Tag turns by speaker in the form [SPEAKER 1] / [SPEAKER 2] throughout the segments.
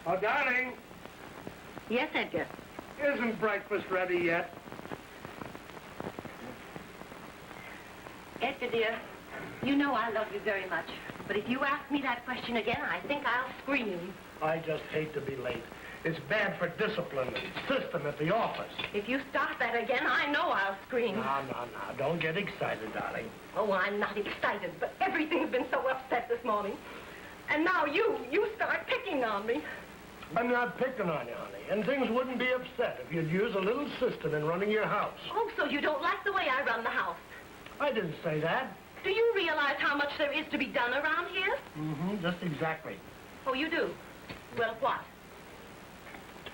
[SPEAKER 1] Oh, darling.
[SPEAKER 2] Yes, Edgar.
[SPEAKER 1] Isn't breakfast ready yet?
[SPEAKER 2] Edgar, dear, you know I love you very much. But if you ask me that question again, I think I'll scream.
[SPEAKER 1] I just hate to be late. It's bad for discipline and system at the office.
[SPEAKER 2] If you start that again, I know I'll scream.
[SPEAKER 1] No. Don't get excited, darling.
[SPEAKER 2] Oh, I'm not excited, but everything's been so upset this morning. And now you start picking on me.
[SPEAKER 1] I'm not picking on you, honey, and things wouldn't be upset if you'd use a little system in running your house.
[SPEAKER 2] Oh, so you don't like the way I run the house?
[SPEAKER 1] I didn't say that.
[SPEAKER 2] Do you realize how much there is to be done around here?
[SPEAKER 1] Mm-hmm, just exactly.
[SPEAKER 2] Oh, you do? Well, what?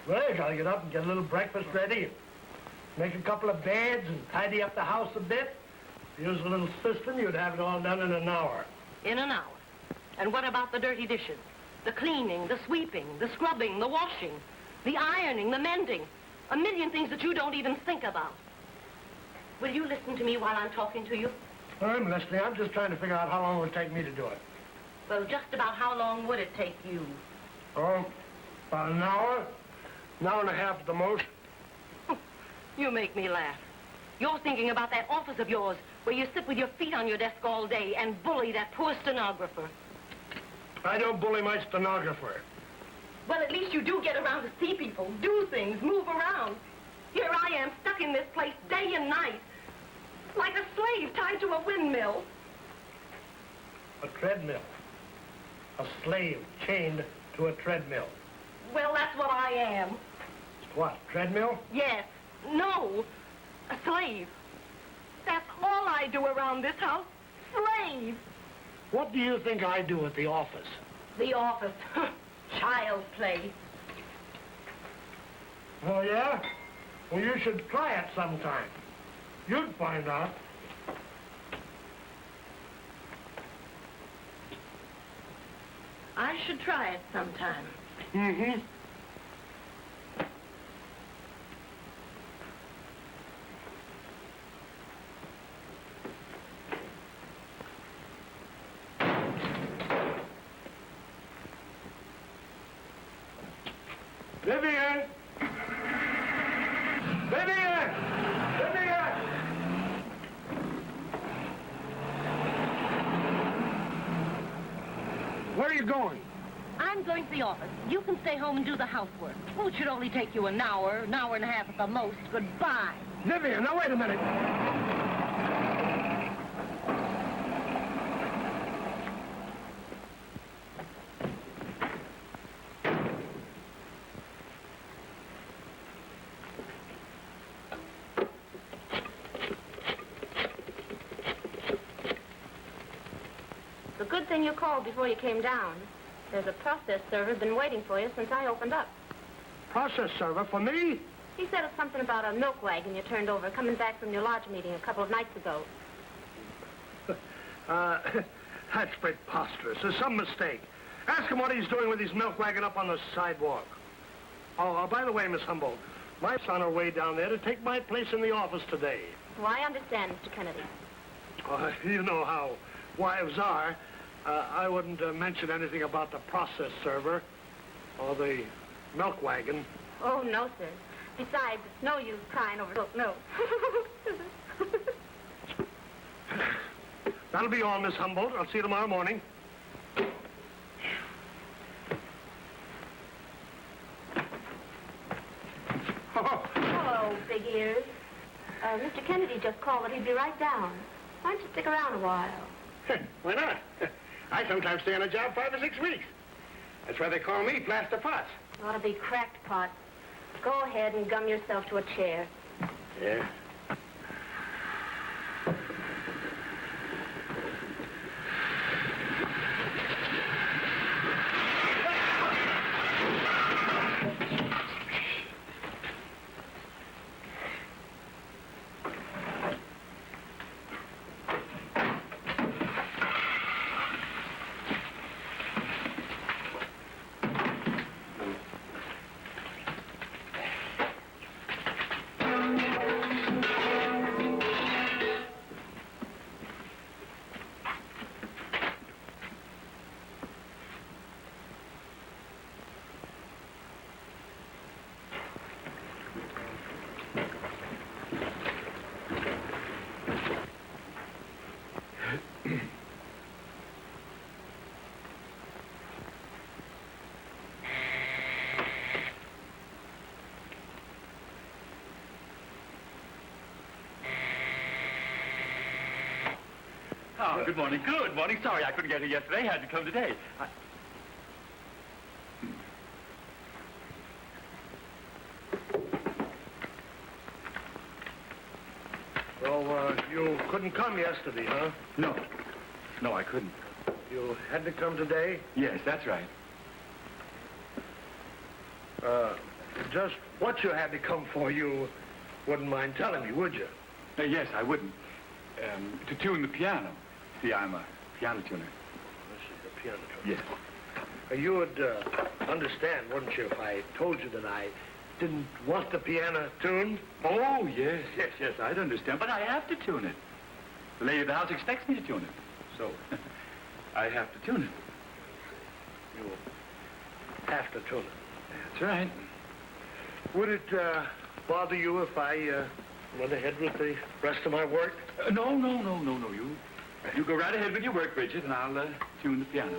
[SPEAKER 1] Well, you gotta get up and get a little breakfast ready, and make a couple of beds and tidy up the house a bit. If you use a little system, you'd have it all done in an hour.
[SPEAKER 2] In an hour? And what about the dirty dishes? The cleaning, the sweeping, the scrubbing, the washing, the ironing, the mending. A million things that you don't even think about. Will you listen to me while I'm talking to you?
[SPEAKER 1] I'm listening. I'm just trying to figure out how long it would take me to do it.
[SPEAKER 2] Well, just about how long would it take you?
[SPEAKER 1] Oh, about an hour and a half at the most.
[SPEAKER 2] You make me laugh. You're thinking about that office of yours where you sit with your feet on your desk all day and bully that poor stenographer.
[SPEAKER 1] I don't bully my stenographer.
[SPEAKER 2] Well, at least you do get around to see people, do things, move around. Here I am, stuck in this place day and night, like a slave tied to a windmill.
[SPEAKER 1] A treadmill. A slave chained to a treadmill.
[SPEAKER 2] Well, that's what I am.
[SPEAKER 1] What, treadmill?
[SPEAKER 2] Yes. No. A slave. That's all I do around this house. Slave.
[SPEAKER 1] What do you think I do at the office?
[SPEAKER 2] The office. Child's play.
[SPEAKER 1] Oh, yeah? Well, you should try it sometime. You'd find out.
[SPEAKER 2] I should try it sometime.
[SPEAKER 1] Mm-hmm. Vivian! Vivian! Vivian! Where are you going?
[SPEAKER 2] I'm going to the office. You can stay home and do the housework. Oh, it should only take you an hour and a half at the most. Goodbye.
[SPEAKER 1] Vivian, now wait a minute.
[SPEAKER 3] It's a good thing you called before you came down. There's a process server been waiting for you since I opened up.
[SPEAKER 1] Process server for me?
[SPEAKER 3] He said it's something about a milk wagon you turned over coming back from your lodge meeting a couple of nights ago.
[SPEAKER 1] That's preposterous. There's some mistake. Ask him what he's doing with his milk wagon up on the sidewalk. Oh, by the way, Miss Humboldt, my son are way down there to take my place in the office today.
[SPEAKER 3] Oh, I understand, Mr. Kennedy.
[SPEAKER 1] You know how wives are. I wouldn't mention anything about the process server or the milk wagon.
[SPEAKER 3] Oh, no, sir. Besides, it's no use crying over milk, no.
[SPEAKER 1] That'll be all, Miss Humboldt. I'll see you tomorrow morning.
[SPEAKER 3] Hello, big ears. Mr. Kennedy just called that he'd be right down. Why don't you stick around a while?
[SPEAKER 1] Why not? I sometimes stay on a job 5 or 6 weeks. That's why they call me Plaster Potts.
[SPEAKER 3] You ought to be cracked, Pot. Go ahead and gum yourself to a chair.
[SPEAKER 1] Yeah?
[SPEAKER 4] Oh, good morning. Good morning. Sorry I couldn't get here yesterday. Had to come today.
[SPEAKER 1] So, you couldn't come yesterday, huh?
[SPEAKER 4] No. No, I couldn't.
[SPEAKER 1] You had to come today?
[SPEAKER 4] Yes, that's right.
[SPEAKER 1] Just what you had to come for, you wouldn't mind telling me, would you?
[SPEAKER 4] Yes, I wouldn't. To tune the piano. See, I'm a piano tuner.
[SPEAKER 1] This is a piano tuner.
[SPEAKER 4] Yes.
[SPEAKER 1] You would understand, wouldn't you, if I told you that I didn't want the piano tuned?
[SPEAKER 4] Oh, yes, yes, I'd understand. But I have to tune it. The lady of the house expects me to tune it. So, I have to tune it.
[SPEAKER 1] You have to tune it.
[SPEAKER 4] That's right.
[SPEAKER 1] Would it bother you if I went ahead with the rest of my work?
[SPEAKER 4] No. You go right ahead with your work, Bridget, and I'll tune the piano.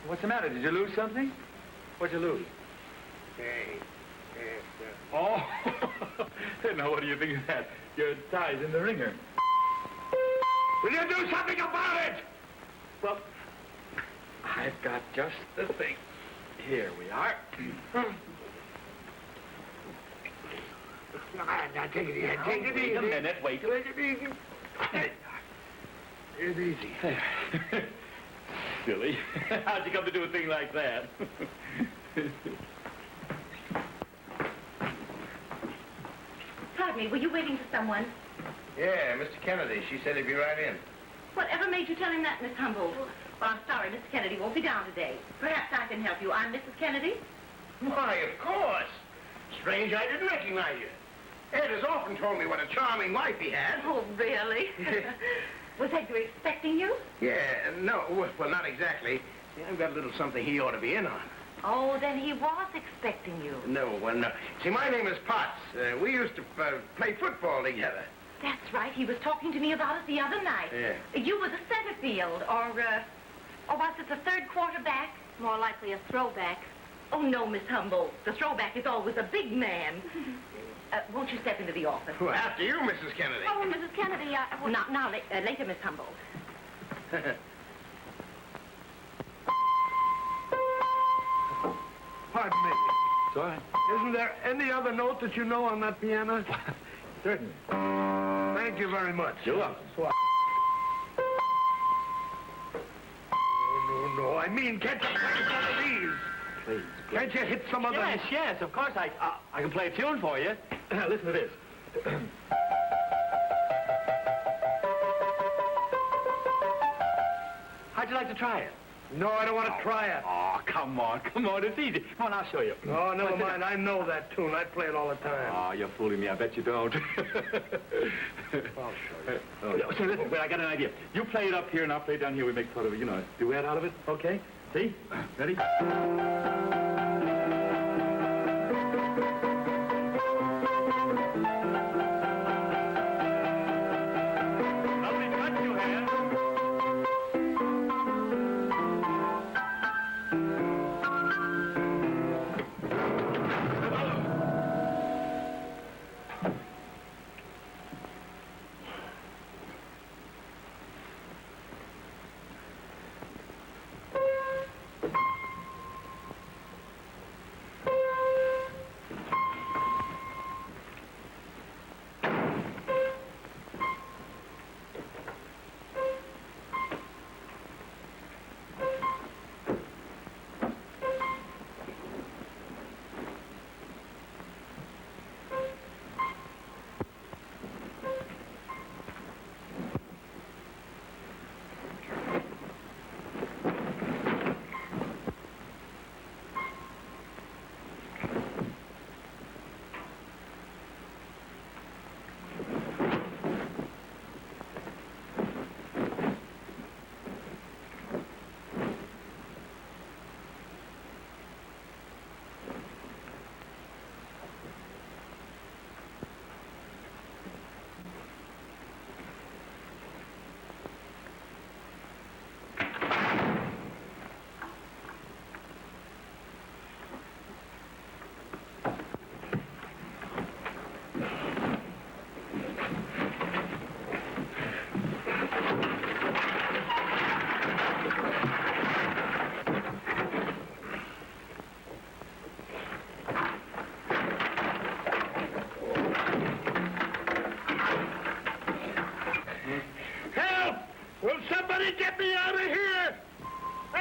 [SPEAKER 4] What's the matter? Did you lose something? What'd you lose? Oh! Now, what do you think of that? Your tie's in the ringer.
[SPEAKER 1] Will you do something about it?
[SPEAKER 4] Well, I've got just the thing. Here we are.
[SPEAKER 1] Now, take it easy. Take it easy.
[SPEAKER 4] Wait a minute. Wait.
[SPEAKER 1] Take it easy. It's easy.
[SPEAKER 4] There. Silly. How'd you come to do a thing like that?
[SPEAKER 2] Pardon me, were you waiting for someone?
[SPEAKER 5] Yeah, Mr. Kennedy. She said he'd be right in.
[SPEAKER 2] Whatever made you tell him that, Miss Humboldt? Well, I'm sorry, Mr. Kennedy won't be down today. Perhaps I can help you. I'm Mrs. Kennedy.
[SPEAKER 5] Why, of course. Strange I didn't recognize you. Ed has often told me what a charming wife he had.
[SPEAKER 2] Oh, really? Was Edgar expecting you?
[SPEAKER 5] Yeah, no, well, not exactly. I've got a little something he ought to be in on.
[SPEAKER 2] Oh, then he was expecting you.
[SPEAKER 5] No, well, no. See, my name is Potts. We used to play football together.
[SPEAKER 2] That's right. He was talking to me about it the other night.
[SPEAKER 5] Yeah.
[SPEAKER 2] You were the center field, or was it the third quarterback?
[SPEAKER 3] More likely a throwback.
[SPEAKER 2] Oh, no, Miss Humboldt. The throwback is always a big man. Won't you step into the office?
[SPEAKER 5] Well, after you, Mrs. Kennedy.
[SPEAKER 3] Oh, Mrs. Kennedy,
[SPEAKER 2] Later, Miss Humboldt.
[SPEAKER 1] Pardon me.
[SPEAKER 4] It's all right.
[SPEAKER 1] Isn't there any other note that you know on that piano?
[SPEAKER 4] Certainly.
[SPEAKER 1] Thank you very much.
[SPEAKER 4] You're welcome.
[SPEAKER 1] No. I mean, can't you play some of these?
[SPEAKER 4] Please.
[SPEAKER 1] Can't you hit some of them?
[SPEAKER 4] Yes, of course. I can play a tune for you. Listen to this. How'd you like to try it?
[SPEAKER 1] No, I don't want to try it.
[SPEAKER 4] Oh, come on. It's easy. Come on, I'll show you.
[SPEAKER 1] Oh, never mind. I know that tune. I play it all the time.
[SPEAKER 4] Oh, you're fooling me. I bet you don't.
[SPEAKER 1] I'll show you.
[SPEAKER 4] Oh, so listen, wait, I got an idea. You play it up here, and I'll play it down here. We make sort of, a duet out of it. Okay? See? Ready? Lovely touch you have.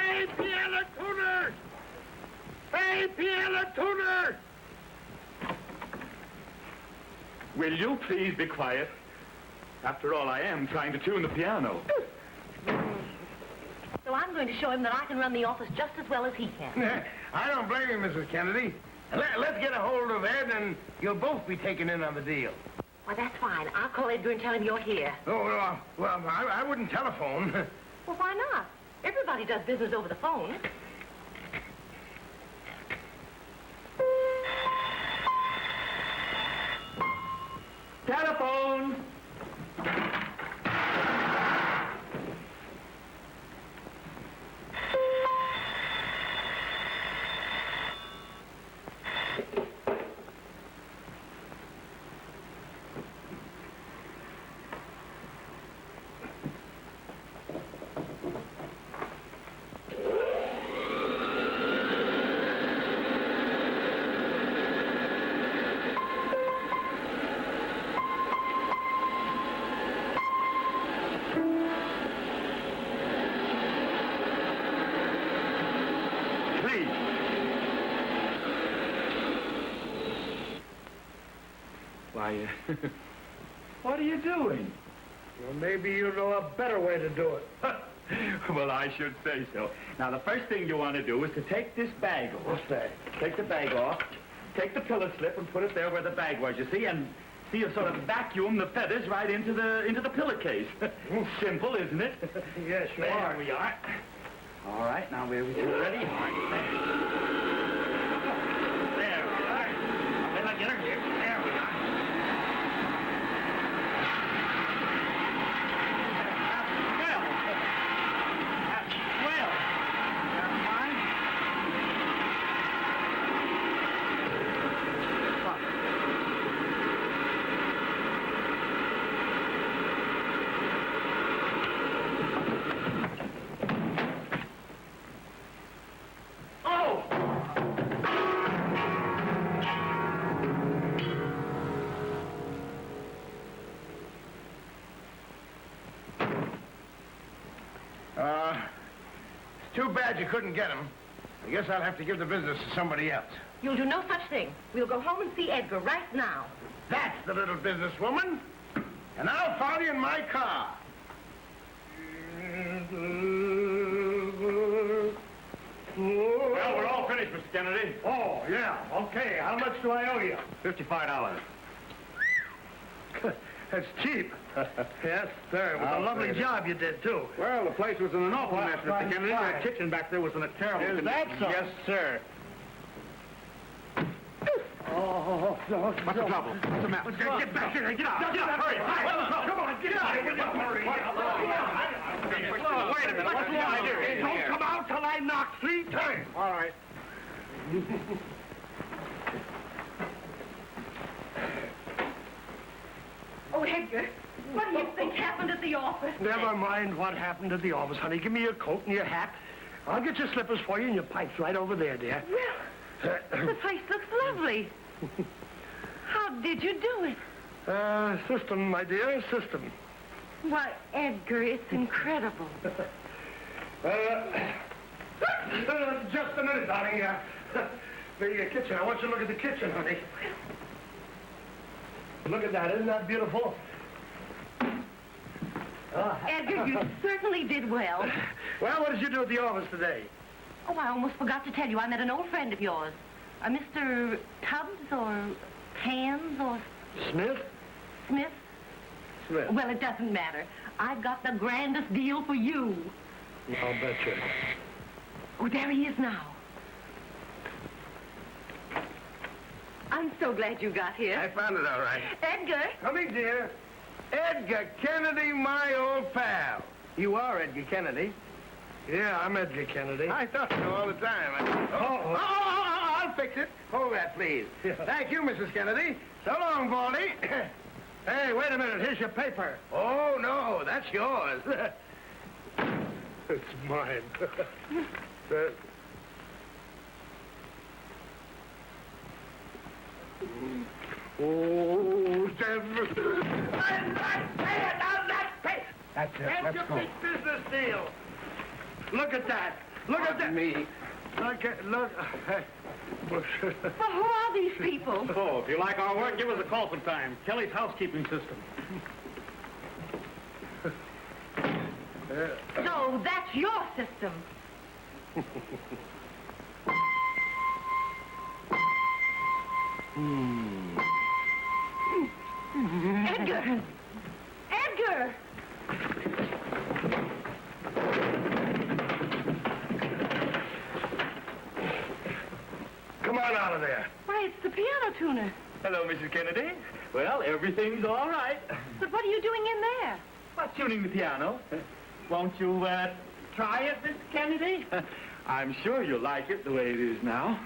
[SPEAKER 5] Hey, piano tuner! Hey, piano tuner!
[SPEAKER 4] Will you please be quiet? After all, I am trying to tune the piano.
[SPEAKER 2] So I'm going to show him that I can run the office just as well as he can.
[SPEAKER 5] I don't blame you, Mrs. Kennedy. Let's get a hold of Ed, and you'll both be taken in on the deal.
[SPEAKER 2] Well, that's fine. I'll call Edgar and tell him you're here.
[SPEAKER 5] Oh, well, I wouldn't telephone.
[SPEAKER 2] Well, why not? Everybody does business over the phone.
[SPEAKER 4] Telephone! Why, what are you doing?
[SPEAKER 1] Well, maybe you know a better way to do it.
[SPEAKER 4] Well, I should say so. Now, the first thing you want to do is to take this bag off.
[SPEAKER 1] What's that?
[SPEAKER 4] Take the bag off, take the pillow slip and put it there where the bag was, you see, and see you sort of vacuum the feathers right into the pillowcase. Simple, isn't it?
[SPEAKER 1] Yes, you are.
[SPEAKER 4] There we are. All right, now we're ready. All right. There we are. Now, let get her here. There we are.
[SPEAKER 5] It's too bad you couldn't get him. I guess I'll have to give the business to somebody else.
[SPEAKER 2] You'll do no such thing. We'll go home and see Edgar right now.
[SPEAKER 5] That's the little businesswoman. And I'll follow you in my car.
[SPEAKER 4] Well, we're all finished, Mr. Kennedy.
[SPEAKER 1] Oh, yeah. Okay, how much do I owe you?
[SPEAKER 4] $55.
[SPEAKER 1] That's cheap. Yes, sir. It was a lovely job you did, too.
[SPEAKER 4] Well, the place was in an awful mess, Mr.
[SPEAKER 1] fine,
[SPEAKER 4] Kennedy.
[SPEAKER 1] fine.
[SPEAKER 4] That kitchen back there was in a terrible
[SPEAKER 1] Is
[SPEAKER 4] condition.
[SPEAKER 1] that so?
[SPEAKER 4] Yes, sir.
[SPEAKER 1] Oh, no.
[SPEAKER 4] What's the trouble? What's the matter?
[SPEAKER 1] Get back here. Get out. Get out. Hurry. Come on, get out. Hurry.
[SPEAKER 4] Wait a minute. What's the idea?
[SPEAKER 1] Don't come out till I knock 3 times.
[SPEAKER 4] All right.
[SPEAKER 2] Oh, Edgar, what do you think happened at the office?
[SPEAKER 1] Never mind what happened at the office, honey. Give me your coat and your hat. I'll get your slippers for you and your pipes right over there, dear.
[SPEAKER 2] Well, the place looks lovely. How did you do it?
[SPEAKER 1] System, my dear, system.
[SPEAKER 2] Why, Edgar, it's incredible.
[SPEAKER 1] Just a minute, darling. The kitchen. I want you to look at the kitchen, honey. Look at that. Isn't that beautiful?
[SPEAKER 2] Edgar, you certainly did well.
[SPEAKER 1] Well, what did you do at the office today?
[SPEAKER 2] Oh, I almost forgot to tell you. I met an old friend of yours. Mr. Tubbs or Hands or
[SPEAKER 1] Smith?
[SPEAKER 2] Smith?
[SPEAKER 1] Smith.
[SPEAKER 2] Well, it doesn't matter. I've got the grandest deal for you.
[SPEAKER 1] I'll bet you.
[SPEAKER 2] Oh, there he is now. I'm so glad you got here.
[SPEAKER 5] I found it all right.
[SPEAKER 2] Edgar?
[SPEAKER 1] Coming, dear.
[SPEAKER 5] Edgar Kennedy, my old pal. You are Edgar Kennedy.
[SPEAKER 1] Yeah, I'm Edgar Kennedy.
[SPEAKER 5] I thought so all the time. I'll fix it. Hold that, please.
[SPEAKER 1] Yeah.
[SPEAKER 5] Thank you, Mrs. Kennedy. So long, Baldy.
[SPEAKER 1] Hey, wait a minute. Here's your paper.
[SPEAKER 5] Oh, no, that's yours.
[SPEAKER 1] It's mine. Oh, Denver. I'm not paying. I'm not paying.
[SPEAKER 5] That's it.
[SPEAKER 1] That's
[SPEAKER 5] Let's
[SPEAKER 1] your
[SPEAKER 5] go.
[SPEAKER 1] big business deal. Look at that. Look at that.
[SPEAKER 5] Me.
[SPEAKER 1] Look.
[SPEAKER 2] Well, who are these people?
[SPEAKER 6] Oh, if you like our work, give us a call sometime. Kelly's housekeeping system.
[SPEAKER 2] So that's your system. Edgar! Edgar!
[SPEAKER 1] Come on out of there.
[SPEAKER 2] Why, it's the piano tuner.
[SPEAKER 4] Hello, Mrs. Kennedy. Well, everything's all right.
[SPEAKER 2] But what are you doing in there?
[SPEAKER 4] Well, tuning the piano. Won't you, try it, Mrs. Kennedy? I'm sure you'll like it the way it is now.